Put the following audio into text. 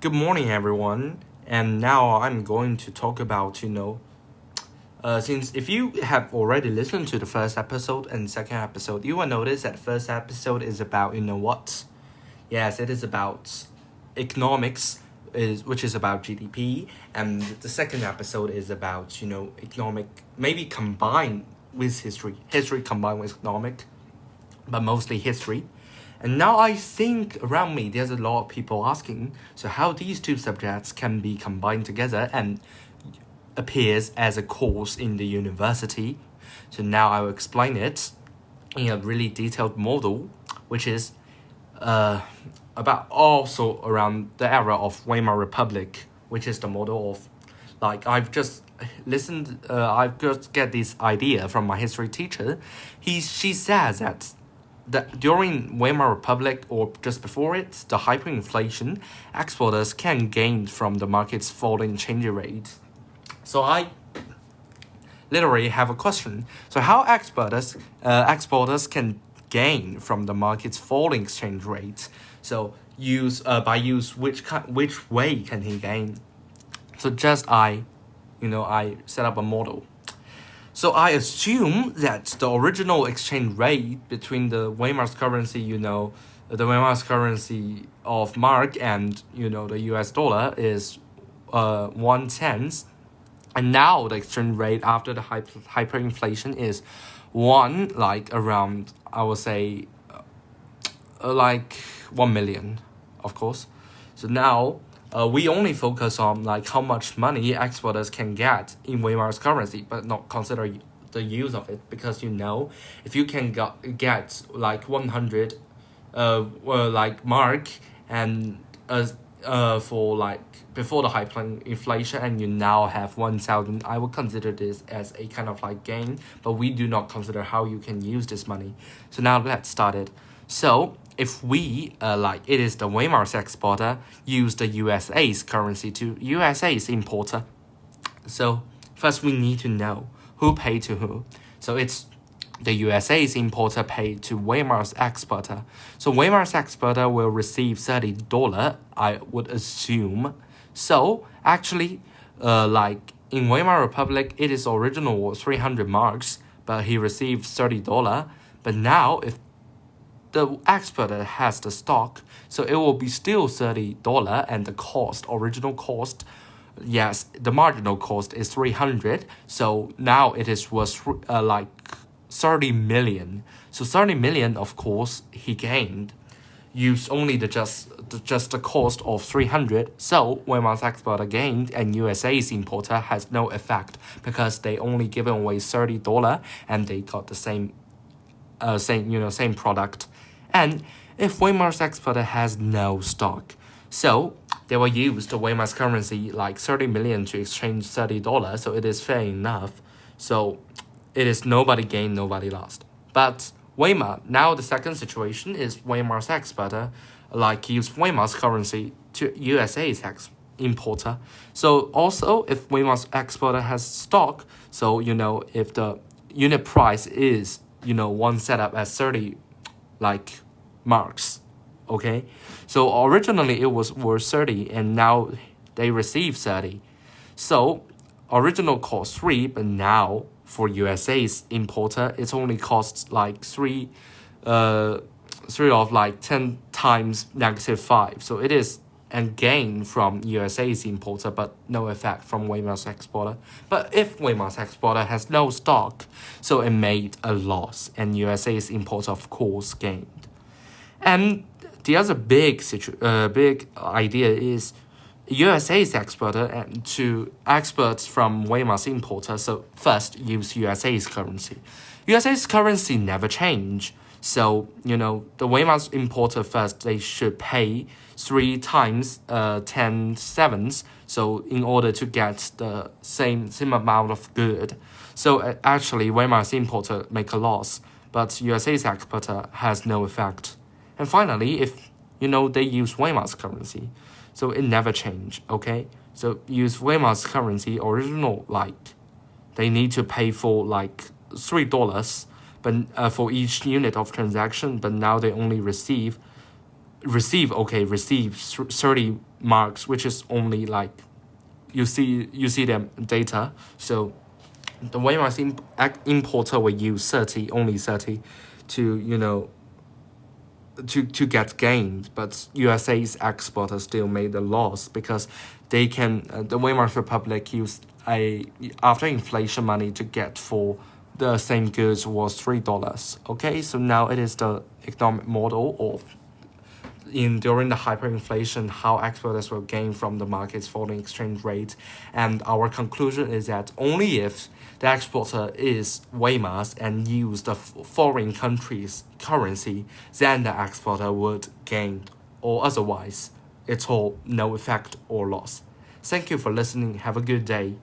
Good morning, everyone. And now I'm going to talk about, since if you have already listened to the first episode and second episode, you will notice that first episode is about, what? Yes, it is about economics, which is about GDP, and the second episode is about, economic, maybe combined with history combined with economic, but mostly history. And now I think around me there's a lot of people asking, so how these two subjects can be combined together and appears as a course in the university. So now I will explain it in a really detailed model, which is about also around the era of Weimar Republic, which is the model of, I've just I've just get this idea from my history teacher. She says that during Weimar Republic or just before it, the hyperinflation, exporters can gain from the market's falling exchange rate. So I literally have a question. So how exporters can gain from the market's falling exchange rate? So which way can he gain? So I set up a model. So I assume that the original exchange rate between the Weimar's currency, the Weimar's currency of mark and, the US dollar is 1/10. And now the exchange rate after the hyperinflation is around, I would say, 1 million, of course. So now we only focus on how much money exporters can get in Weimar's currency, but not consider the use of it, because if you can get 100 mark and for before the hyperinflation, and you now have 1,000, I would consider this as a kind of gain, but we do not consider how you can use this money. So now let's start it. So if we, it is the Weimar's exporter, use the USA's currency to USA's importer. So first we need to know who paid to who. So it's the USA's importer paid to Weimar's exporter. So Weimar's exporter will receive $30, I would assume. So actually, in Weimar Republic, it is original 300 marks, but he received $30. But now if the exporter has the stock, so it will be still $30, and the original cost, yes, the marginal cost is 300. So now it is worth 30 million. So 30 million, of course, he gained. Used only just the cost of 300. So Weimar's exporter gained, and USA's importer has no effect because they only given away $30 and they got the same product. And if Weimar's exporter has no stock, so they will use the Weimar's currency 30 million to exchange $30, so it is fair enough. So it is nobody gained, nobody lost. But Weimar, now the second situation is Weimar's exporter use Weimar's currency to USA's importer. So also if Weimar's exporter has stock, so if the unit price is one setup as 30 marks, okay? So originally it was worth 30 and now they receive 30. So original cost 3, but now for USA's importer it only costs 3 of 10 times -5. So it is a gain from USA's importer, but no effect from Weimar's exporter. But if Weimar's exporter has no stock, so it made a loss, and USA's importer, of course, gained. And the other big idea is USA's exporter and to exports from Weimar's importer. So first, use USA's currency. USA's currency never change. So, the Weimar's importer first, they should pay 3 times 10/7. So in order to get the same amount of good. So actually, Weimar's importer make a loss, but USA's exporter has no effect. And finally, if, they use Weimar's currency, so it never change, okay? So use Weimar's currency, original, they need to pay for $3, but for each unit of transaction, but now they only receive 30 marks, which is only like you see them data. So the Weimar's importer will use 30, only 30, to to get gains, but USA's exporter still made a loss because they can the Weimar Republic used a after inflation money to get for the same goods was $3. Okay, so now it is the economic model of during the hyperinflation, how exporters will gain from the market's falling exchange rate. And our conclusion is that only if the exporter is Weimar's and use the foreign country's currency, then the exporter would gain, or otherwise, it's all no effect or loss. Thank you for listening. Have a good day.